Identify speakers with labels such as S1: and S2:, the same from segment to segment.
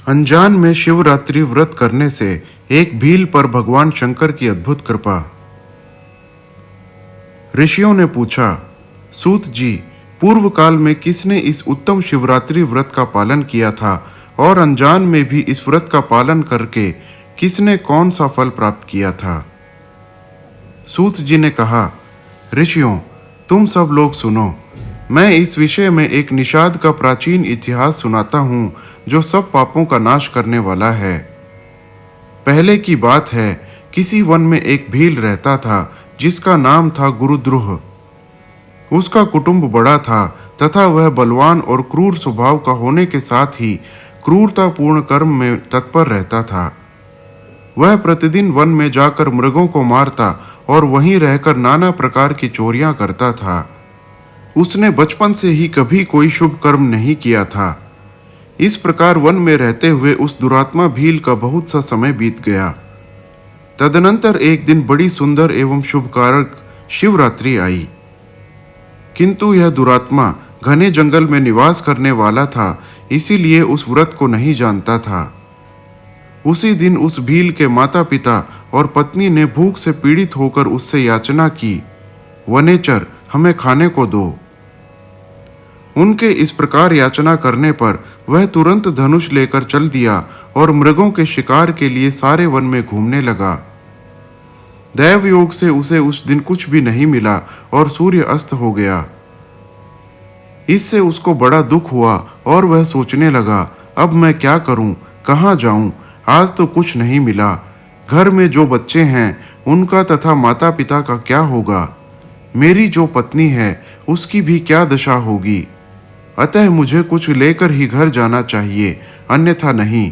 S1: अनजान में शिवरात्रि व्रत करने से एक भील पर भगवान शंकर की अद्भुत कृपा। ऋषियों ने पूछा, सूत जी, पूर्व काल में किसने इस उत्तम शिवरात्रि व्रत का पालन किया था और अनजान में भी इस व्रत का पालन करके किसने कौन सा फल प्राप्त किया था? सूत जी ने कहा, ऋषियों, तुम सब लोग सुनो। मैं इस विषय में एक निषाद का प्राचीन इतिहास सुनाता हूँ जो सब पापों का नाश करने वाला है। पहले की बात है, किसी वन में एक भील रहता था जिसका नाम था गुरुद्रुह। उसका कुटुंब बड़ा था तथा वह बलवान और क्रूर स्वभाव का होने के साथ ही क्रूरतापूर्ण कर्म में तत्पर रहता था। वह प्रतिदिन वन में जाकर मृगों को मारता और वहीं रहकर नाना प्रकार की चोरियां करता था। उसने बचपन से ही कभी कोई शुभ कर्म नहीं किया था। इस प्रकार वन में रहते हुए उस दुरात्मा भील का बहुत सा समय बीत गया। तदनंतर एक दिन बड़ी सुंदर एवं शुभकारक शिवरात्रि आई, किंतु यह दुरात्मा घने जंगल में निवास करने वाला था, इसीलिए उस व्रत को नहीं जानता था। उसी दिन उस भील के माता पिता और पत्नी ने भूख से पीड़ित होकर उससे याचना की, वनेचर, हमें खाने को दो। उनके इस प्रकार याचना करने पर वह तुरंत धनुष लेकर चल दिया और मृगों के शिकार के लिए सारे वन में घूमने लगा। दैव योग से उसे उस दिन कुछ भी नहीं मिला और सूर्य अस्त हो गया। इससे उसको बड़ा दुख हुआ और वह सोचने लगा, अब मैं क्या करूं, कहाँ जाऊं, आज तो कुछ नहीं मिला। घर में जो बच्चे हैं उनका तथा माता पिता का क्या होगा? मेरी जो पत्नी है उसकी भी क्या दशा होगी? अतः मुझे कुछ लेकर ही घर जाना चाहिए, अन्यथा नहीं।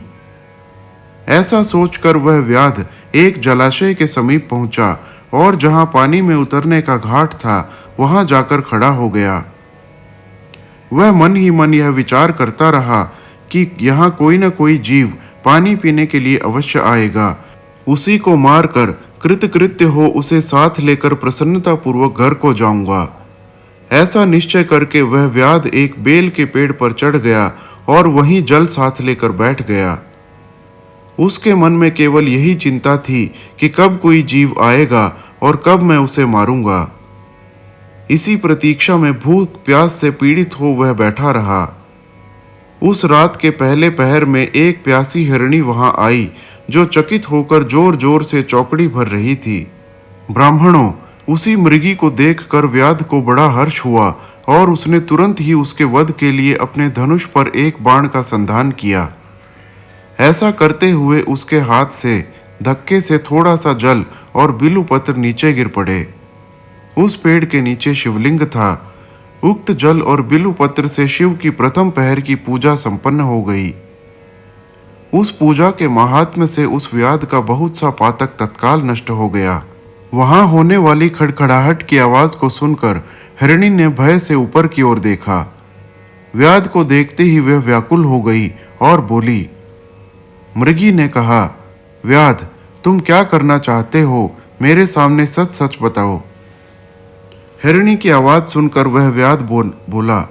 S1: ऐसा सोचकर वह व्याध एक जलाशय के समीप पहुंचा और जहां पानी में उतरने का घाट था वहां जाकर खड़ा हो गया। वह मन ही मन यह विचार करता रहा कि यहाँ कोई न कोई जीव पानी पीने के लिए अवश्य आएगा। उसी को मारकर कृतकृत्य हो उसे साथ लेकर प्रसन्नतापूर्वक घर को जाऊंगा। ऐसा निश्चय करके वह व्याध एक बेल के पेड़ पर चढ़ गया और वहीं जल साथ लेकर बैठ गया। उसके मन में केवल यही चिंता थी कि कब कोई जीव आएगा और कब मैं उसे मारूंगा। इसी प्रतीक्षा में भूख प्यास से पीड़ित हो वह बैठा रहा। उस रात के पहले पहर में एक प्यासी हिरणी वहां आई जो चकित होकर जोर जोर से चौकड़ी भर रही थी। ब्राह्मणों, उसी मृगी को देखकर व्याध को बड़ा हर्ष हुआ और उसने तुरंत ही उसके वध के लिए अपने धनुष पर एक बाण का संधान किया। ऐसा करते हुए उसके हाथ से धक्के से थोड़ा सा जल और बिल्व पत्र नीचे गिर पड़े। उस पेड़ के नीचे शिवलिंग था। उक्त जल और बिल्व पत्र से शिव की प्रथम पहर की पूजा संपन्न हो गई। उस पूजा के महात्म्य से उस व्याध का बहुत सा पातक तत्काल नष्ट हो गया। वहां होने वाली खड़खड़ाहट की आवाज को सुनकर हिरणी ने भय से ऊपर की ओर देखा। व्याध को देखते ही वह व्याकुल हो गई और बोली। मृगी ने कहा, व्याध, तुम क्या करना चाहते हो? मेरे सामने सच सच बताओ। हिरणी की आवाज सुनकर वह व्याध बोला,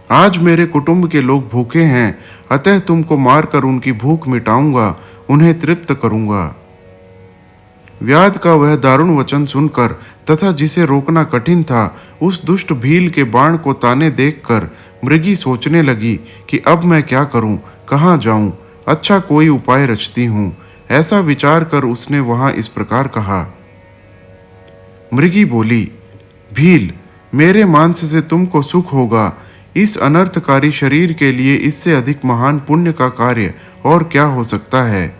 S1: आज मेरे कुटुंब के लोग भूखे हैं, अतः तुमको मारकर उनकी भूख मिटाऊंगा, उन्हें तृप्त करूंगा। व्याध का वह दारुण वचन सुनकर तथा जिसे रोकना कठिन था, उस दुष्ट भील के बाण को ताने देखकर मृगी सोचने लगी कि अब मैं क्या करूं, कहाँ जाऊं, अच्छा कोई उपाय रचती हूं। ऐसा विचार कर उसने वहां इस प्रकार कहा। मृगी बोली, भील, मेरे मांस से तुमको सुख होगा। इस अनर्थकारी शरीर के लिए इससे अधिक महान पुण्य का कार्य और क्या हो सकता है?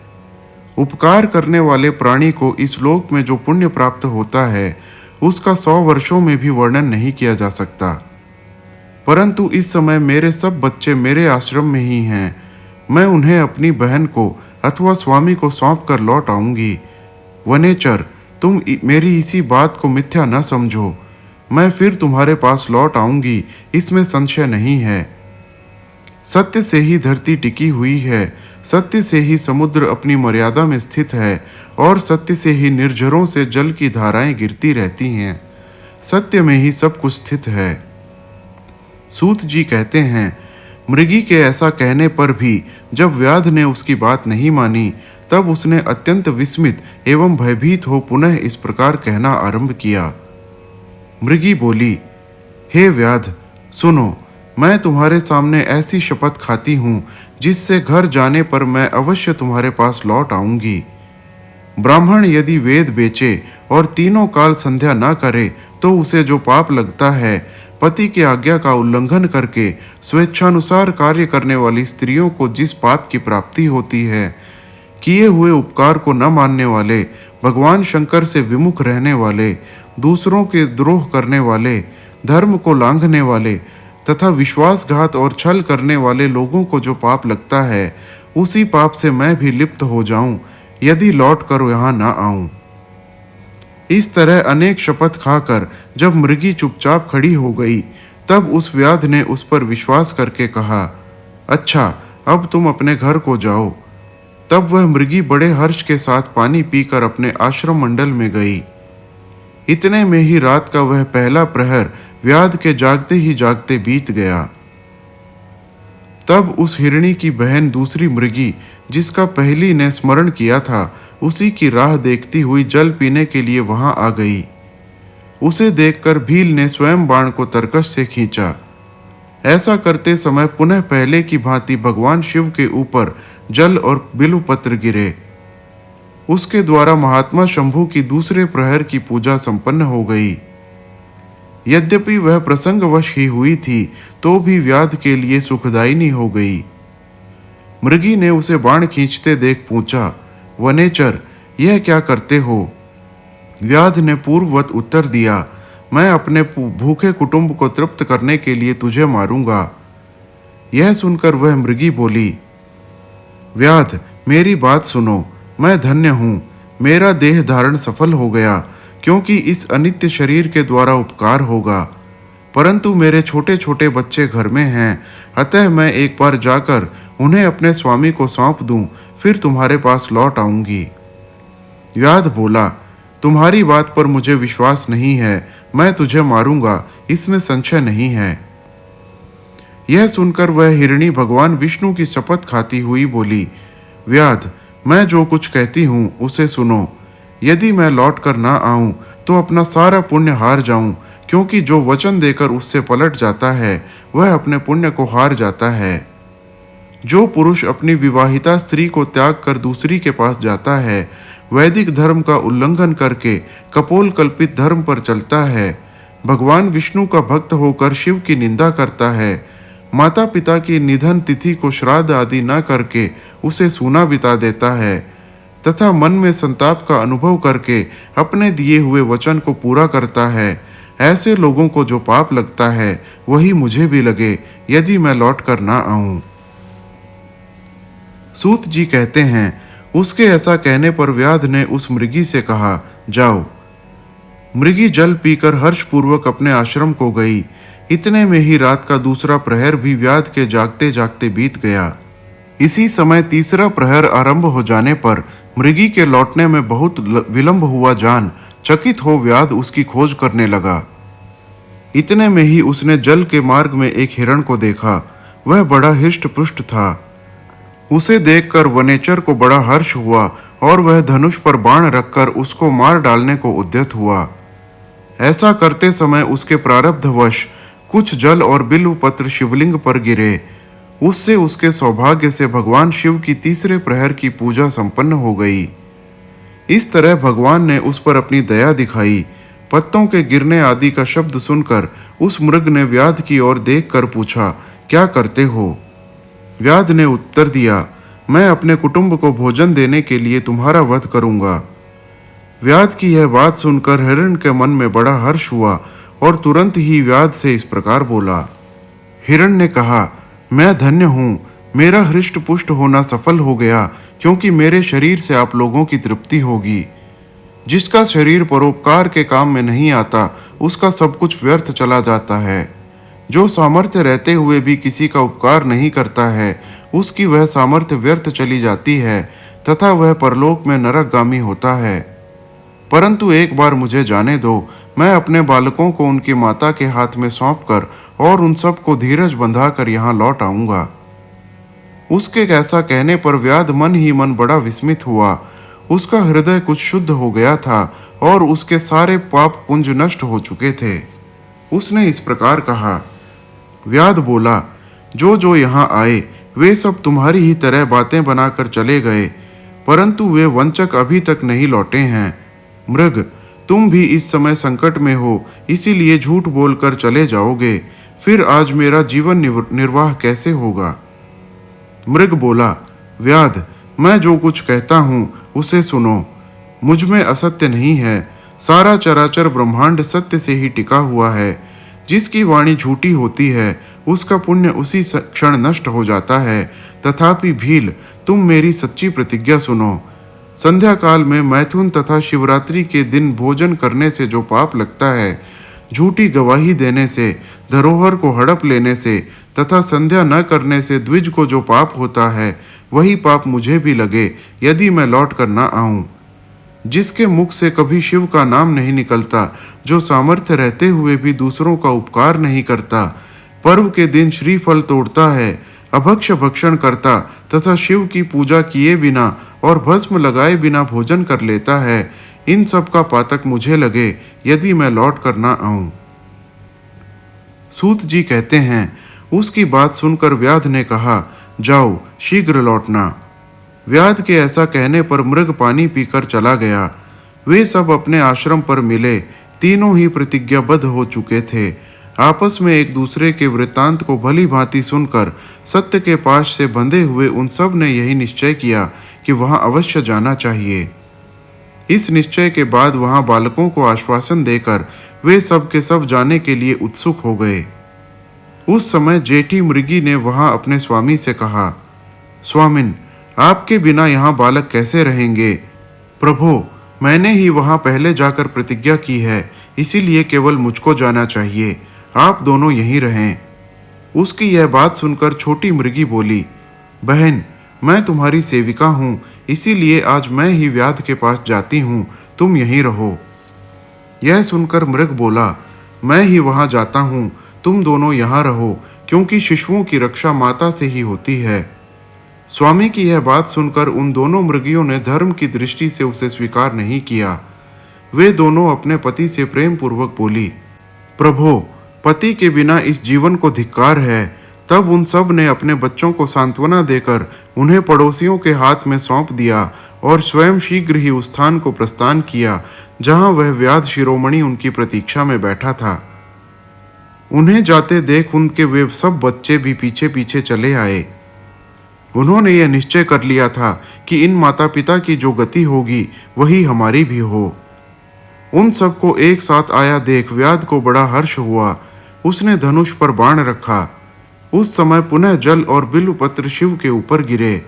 S1: उपकार करने वाले प्राणी को इस लोक में जो पुण्य प्राप्त होता है उसका 100 वर्षों में भी वर्णन नहीं किया जा सकता। परंतु इस समय मेरे सब बच्चे मेरे आश्रम में ही हैं। मैं उन्हें अपनी बहन को अथवा स्वामी को सौंप कर लौट आऊंगी। वनेचर, तुम मेरी इसी बात को मिथ्या न समझो। मैं फिर तुम्हारे पास लौट आऊंगी, इसमें संशय नहीं है। सत्य से ही धरती टिकी हुई है, सत्य से ही समुद्र अपनी मर्यादा में स्थित है और सत्य से ही निर्झरों से जल की धाराएं गिरती रहती हैं। सत्य में ही सब कुछ स्थित है। सूत जी कहते हैं, मृगी के ऐसा कहने पर भी जब व्याध ने उसकी बात नहीं मानी, तब उसने अत्यंत विस्मित एवं भयभीत हो पुनः इस प्रकार कहना आरंभ किया। मृगी बोली, हे व्याध, सुनो, मैं तुम्हारे सामने ऐसी शपथ खाती हूँ जिससे घर जाने पर मैं अवश्य तुम्हारे पास लौट आऊंगी। ब्राह्मण यदि वेद बेचे और तीनों काल संध्या न करे तो उसे जो पाप लगता है, पति की आज्ञा का उल्लंघन करके स्वेच्छानुसार कार्य करने वाली स्त्रियों को जिस पाप की प्राप्ति होती है, किए हुए उपकार को न मानने वाले, भगवान शंकर से विमुख रहने वाले, दूसरों के द्रोह करने वाले, धर्म को लांघने वाले तथा विश्वासघात और छल करने वाले लोगों को जो पाप लगता है, उसी पाप से मैं भी लिप्त हो जाऊं यदि लौट कर यहाँ न आऊं। इस तरह अनेक शपथ खाकर जब मृगी चुपचाप खड़ी हो गई, तब उस व्याध ने उस पर विश्वास करके कहा, अच्छा, अब तुम अपने घर को जाओ। तब वह मृगी बड़े हर्ष के साथ पानी पीकर अपने आश्रम मंडल में गई। इतने में ही रात का वह पहला प्रहर व्याध के जागते ही जागते बीत गया। तब उस हिरणी की बहन दूसरी मृगी, जिसका पहली ने स्मरण किया था, उसी की राह देखती हुई जल पीने के लिए वहां आ गई। उसे देखकर भील ने स्वयं बाण को तरकश से खींचा। ऐसा करते समय पुनः पहले की भांति भगवान शिव के ऊपर जल और बिल्वपत्र गिरे। उसके द्वारा महात्मा शंभु की दूसरे प्रहर की पूजा संपन्न हो गई। यद्यपि वह प्रसंगवश ही हुई थी, तो भी व्याध के लिए सुखदायिनी हो गई। मृगी ने उसे बाण खींचते देख पूछा, वनेचर, यह क्या करते हो? व्याध ने पूर्ववत उत्तर दिया, मैं अपने भूखे कुटुंब को तृप्त करने के लिए तुझे मारूंगा। यह सुनकर वह मृगी बोली, व्याध, मेरी बात सुनो, मैं धन्य हूँ, मेरा देह धारण सफल हो गया, क्योंकि इस अनित्य शरीर के द्वारा उपकार होगा। परंतु मेरे छोटे छोटे बच्चे घर में हैं, अतः मैं एक बार जाकर उन्हें अपने स्वामी को सौंप दूं, फिर तुम्हारे पास लौट आऊंगी। व्याध बोला, तुम्हारी बात पर मुझे विश्वास नहीं है, मैं तुझे मारूंगा, इसमें संशय नहीं है। यह सुनकर वह हिरणी भगवान विष्णु की शपथ खाती हुई बोली, व्याध, मैं जो कुछ कहती हूँ उसे सुनो। यदि मैं लौट कर ना आऊं तो अपना सारा पुण्य हार जाऊं, क्योंकि जो वचन देकर उससे पलट जाता है वह अपने पुण्य को हार जाता है। जो पुरुष अपनी विवाहिता स्त्री को त्याग कर दूसरी के पास जाता है, वैदिक धर्म का उल्लंघन करके कपोल कल्पित धर्म पर चलता है, भगवान विष्णु का भक्त होकर शिव की निंदा करता है, माता पिता की निधन तिथि को श्राद्ध आदि न करके उसे सूना बिता देता है, तथा मन में संताप का अनुभव करके अपने दिए हुए वचन को पूरा करता है, ऐसे लोगों को जो पाप लगता है वही मुझे भी लगे यदि मैं लौट कर ना आऊं। सूत जी कहते हैं, उसके ऐसा कहने पर व्याध ने उस मृगी से कहा, जाओ। मृगी जल पीकर हर्षपूर्वक अपने आश्रम को गई। इतने में ही रात का दूसरा प्रहर भी व्याध के जागते जागते बीत गया। इसी समय तीसरा प्रहर आरंभ हो जाने पर मृगी के लौटने में बहुत विलंब हुआ जान चकित हो व्याध उसकी खोज करने लगा। इतने में ही उसने जल के मार्ग में एक हिरण को देखा। वह बड़ा हिष्ट पुष्ट था। उसे देखकर वनेचर को बड़ा हर्ष हुआ और वह धनुष पर बाण रखकर उसको मार डालने को उद्यत हुआ। ऐसा करते समय उसके प्रारब्धवश कुछ जल और बिल्व पत्र शिवलिंग पर गिरे। उससे उसके सौभाग्य से भगवान शिव की तीसरे प्रहर की पूजा संपन्न हो गई। इस तरह भगवान ने उस पर अपनी दया दिखाई। पत्तों के गिरने आदि का शब्द सुनकर उस मृग ने व्याध की ओर देखकर पूछा, क्या करते हो? व्याध ने उत्तर दिया, मैं अपने कुटुंब को भोजन देने के लिए तुम्हारा वध करूंगा। व्याध की यह बात सुनकर हिरण के मन में बड़ा हर्ष हुआ और तुरंत ही व्याध से इस प्रकार बोला। हिरण ने कहा, मैं धन्य हूँ, मेरा हृष्ट पुष्ट होना सफल हो गया, क्योंकि मेरे शरीर से आप लोगों की तृप्ति होगी। जिसका शरीर परोपकार के काम में नहीं आता, उसका सब कुछ व्यर्थ चला जाता है। जो सामर्थ्य रहते हुए भी किसी का उपकार नहीं करता है, उसकी वह सामर्थ्य व्यर्थ चली जाती है तथा वह परलोक में नरकगामी होता है। परंतु एक बार मुझे जाने दो, मैं अपने बालकों को उनकी माता के हाथ में सौंपकर और उन सब को धीरज बंधाकर यहाँ लौट आऊंगा। उसके ऐसा कहने पर व्याध मन ही मन बड़ा विस्मित हुआ। उसका हृदय कुछ शुद्ध हो गया था और उसके सारे पाप पुंज नष्ट हो चुके थे। उसने इस प्रकार कहा। व्याध बोला, जो जो यहाँ आए वे सब तुम्हारी ही तरह बातें बनाकर चले गए, परंतु वे वंचक अभी तक नहीं लौटे हैं। मृग, तुम भी इस समय संकट में हो, इसीलिए झूठ बोलकर चले जाओगे। फिर आज मेरा जीवन निर्वाह कैसे होगा? मृग बोला, व्याध, मैं जो कुछ कहता हूँ उसे सुनो। मुझ में असत्य नहीं है। सारा चराचर ब्रह्मांड सत्य से ही टिका हुआ है। जिसकी वाणी झूठी होती है उसका पुण्य उसी क्षण नष्ट हो जाता है। तथापि भील, तुम मेरी सच्ची प्रतिज्ञा सुनो। संध्या काल में मैथुन तथा शिवरात्रि के दिन भोजन करने से जो पाप लगता है, झूठी गवाही देने से, धरोहर को हड़प लेने से तथा संध्या न करने से द्विज को जो पाप होता है, वही पाप मुझे भी लगे यदि मैं लौट कर न आऊं। जिसके मुख से कभी शिव का नाम नहीं निकलता, जो सामर्थ्य रहते हुए भी दूसरों का उपकार नहीं करता, पर्व के दिन श्रीफल तोड़ता है, अभक्ष भक्षण करता तथा शिव की पूजा किए बिना और भस्म लगाए बिना भोजन कर लेता है, इन सब का पातक मुझे लगे यदि मैं लौट कर ना आऊं। सूत जी कहते हैं, उसकी बात सुनकर व्याध ने कहा, जाओ शीघ्र लौटना। व्याध के ऐसा कहने पर मृग पानी पीकर चला गया। वे सब अपने आश्रम पर मिले। तीनों ही प्रतिज्ञाबद्ध हो चुके थे। आपस में एक दूसरे के वृत्तांत को भली भांति सुनकर सत्य के पाश से बंधे हुए उन सब ने यही निश्चय किया कि वहां अवश्य जाना चाहिए। इस निश्चय के बाद वहां बालकों को आश्वासन देकर वे सब के सब जाने के लिए उत्सुक हो गए। उस समय जेठी मृगी ने वहां अपने स्वामी से कहा, स्वामिन, आपके बिना यहाँ बालक कैसे रहेंगे? प्रभो, मैंने ही वहां पहले जाकर प्रतिज्ञा की है, इसीलिए केवल मुझको जाना चाहिए। आप दोनों यहीं रहें। उसकी यह बात सुनकर छोटी मृगी बोली, बहन, मैं तुम्हारी सेविका हूँ, इसीलिए आज मैं ही व्याध के पास जाती हूँ, तुम यहीं रहो। यह सुनकर मृग बोला, मैं ही वहां जाता हूँ, तुम दोनों यहाँ रहो, क्योंकि शिशुओं की रक्षा माता से ही होती है। स्वामी की यह बात सुनकर उन दोनों मृगियों ने धर्म की दृष्टि से उसे स्वीकार नहीं किया। वे दोनों अपने पति से प्रेम पूर्वक बोली, प्रभो, पति के बिना इस जीवन को धिक्कार है। तब उन सब ने अपने बच्चों को सांत्वना देकर उन्हें पड़ोसियों के हाथ में सौंप दिया और स्वयं शीघ्र ही उस स्थान को प्रस्थान किया जहां वह व्याध शिरोमणि उनकी प्रतीक्षा में बैठा था। उन्हें जाते देख उनके वे सब बच्चे भी पीछे पीछे चले आए। उन्होंने यह निश्चय कर लिया था कि इन माता पिता की जो गति होगी वही हमारी भी हो। उन सबको एक साथ आया देख व्याध को बड़ा हर्ष हुआ। उसने धनुष पर बाण रखा। उस समय पुनः जल और बिल्वपत्र शिव के ऊपर गिरे।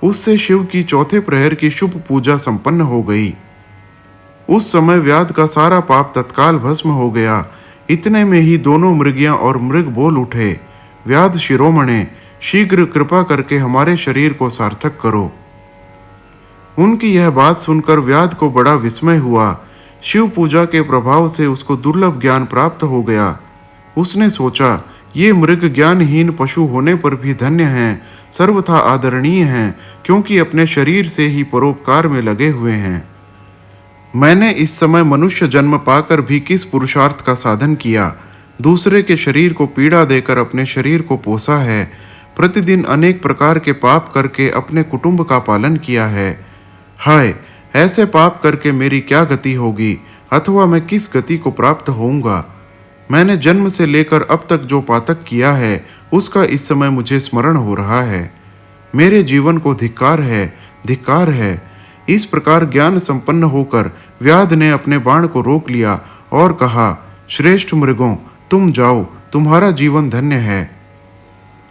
S1: उससे शिव की चौथे प्रहर की शुभ पूजा संपन्न हो गई। उस समय व्याध का सारा पाप तत्काल भस्म हो गया। इतने में ही दोनों मृगियां और मृग बोल उठे, व्याध शिरोमणे, शीघ्र कृपा करके हमारे शरीर को सार्थक करो। उनकी यह बात सुनकर व्याध को बड़ा विस्मय हुआ। शिव पूजा के प्रभाव से उसको दुर्लभ ज्ञान प्राप्त हो गया। उसने सोचा, ये मृग ज्ञानहीन पशु होने पर भी धन्य हैं, सर्वथा आदरणीय हैं, क्योंकि अपने शरीर से ही परोपकार में लगे हुए हैं। मैंने इस समय मनुष्य जन्म पाकर भी किस पुरुषार्थ का साधन किया? दूसरे के शरीर को पीड़ा देकर अपने शरीर को पोसा है। प्रतिदिन अनेक प्रकार के पाप करके अपने कुटुंब का पालन किया है। हाय, ऐसे पाप करके मेरी क्या गति होगी, अथवा मैं किस गति को प्राप्त होऊंगा? मैंने जन्म से लेकर अब तक जो पातक किया है उसका इस समय मुझे स्मरण हो रहा है। मेरे जीवन को धिक्कार है, धिक्कार है। इस प्रकार ज्ञान संपन्न होकर व्याध ने अपने बाण को रोक लिया और कहा, श्रेष्ठ मृगों, तुम जाओ, तुम्हारा जीवन धन्य है।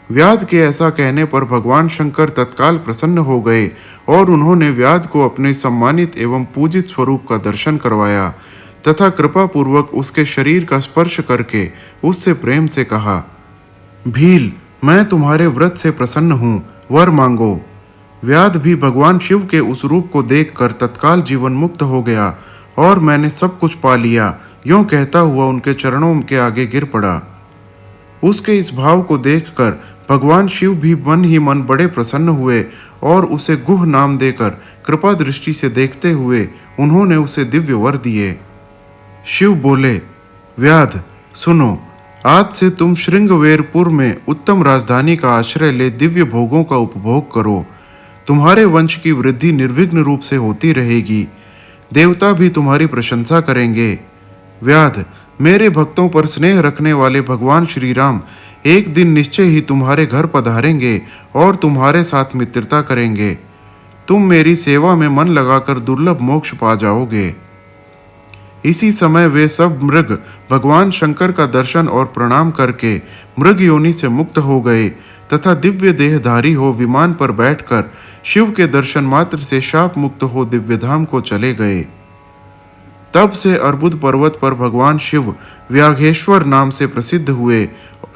S1: व्याध के ऐसा कहने पर भगवान शंकर तत्काल प्रसन्न हो गए और उन्होंने व्याध को अपने सम्मानित एवं पूजित स्वरूप का दर्शन करवाया तथा कृपा पूर्वक उसके शरीर का स्पर्श करके उससे प्रेम से कहा, भील, मैं तुम्हारे व्रत से प्रसन्न हूँ, वर मांगो। व्याध भी भगवान शिव के उस रूप को देखकर तत्काल जीवन मुक्त हो गया और मैंने सब कुछ पा लिया, यूं कहता हुआ उनके चरणों के आगे गिर पड़ा। उसके इस भाव को देखकर भगवान शिव भी मन ही मन बड़े प्रसन्न हुए और उसे गुह नाम देकर कृपा दृष्टि से देखते हुए उन्होंने उसे दिव्य वर दिए। शिव बोले, व्याध सुनो, आज से तुम श्रृंगवेरपुर में उत्तम राजधानी का आश्रय ले दिव्य भोगों का उपभोग करो। तुम्हारे वंश की वृद्धि निर्विघ्न रूप से होती रहेगी। देवता भी तुम्हारी प्रशंसा करेंगे। व्याध, मेरे भक्तों पर स्नेह रखने वाले भगवान श्री राम एक दिन निश्चय ही तुम्हारे घर पधारेंगे और तुम्हारे साथ मित्रता करेंगे। तुम मेरी सेवा में मन लगाकर दुर्लभ मोक्ष पा जाओगे। इसी समय वे सब मृग भगवान शंकर का दर्शन और प्रणाम करके मृग योनि से मुक्त हो गए तथा दिव्य देहधारी हो विमान पर बैठकर शिव के दर्शन मात्र से शाप मुक्त हो दिव्यधाम को चले गए। तब से अर्बुद पर्वत पर भगवान शिव व्याघेश्वर नाम से प्रसिद्ध हुए,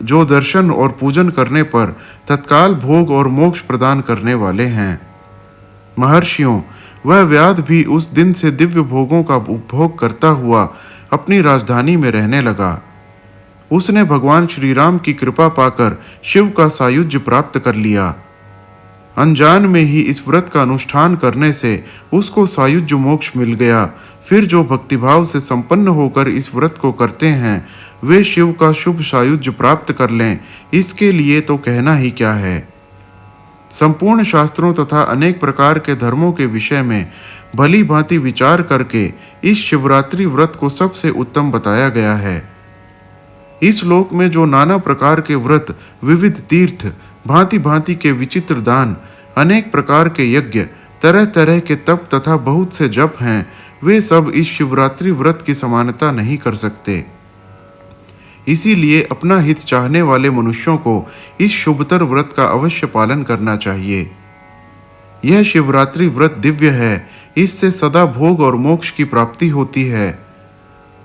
S1: जो दर्शन और पूजन करने पर तत्काल भोग और मोक्ष प्रदान करने वाले हैं। महर्षियों, वह व्याध भी उस दिन से दिव्य भोगों का उपभोग करता हुआ अपनी राजधानी में रहने लगा। उसने भगवान श्री राम की कृपा पाकर शिव का सायुज्य प्राप्त कर लिया। अनजान में ही इस व्रत का अनुष्ठान करने से उसको सायुज्य मोक्ष मिल गया। फिर जो भक्तिभाव से संपन्न होकर इस व्रत को करते हैं, वे शिव का शुभ सायुज्य प्राप्त कर लें, इसके लिए तो कहना ही क्या है। संपूर्ण शास्त्रों तथा अनेक प्रकार के धर्मों के विषय में भली भांति विचार करके इस शिवरात्रि व्रत को सबसे उत्तम बताया गया है। इस लोक में जो नाना प्रकार के व्रत, विविध तीर्थ, भांति भांति के विचित्र दान, अनेक प्रकार के यज्ञ, तरह तरह के तप तथा बहुत से जप हैं, वे सब इस शिवरात्रि व्रत की समानता नहीं कर सकते। इसीलिए अपना हित चाहने वाले मनुष्यों को इस शुभतर व्रत का अवश्य पालन करना चाहिए। यह शिवरात्रि व्रत दिव्य है, इससे सदा भोग और मोक्ष की प्राप्ति होती है।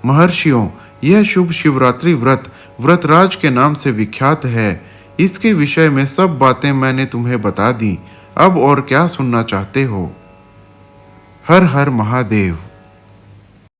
S1: महर्षियों, यह शुभ शिवरात्रि व्रत व्रतराज के नाम से विख्यात है। इसके विषय में सब बातें मैंने तुम्हें बता दी। अब और क्या सुनना चाहते हो? हर हर महादेव।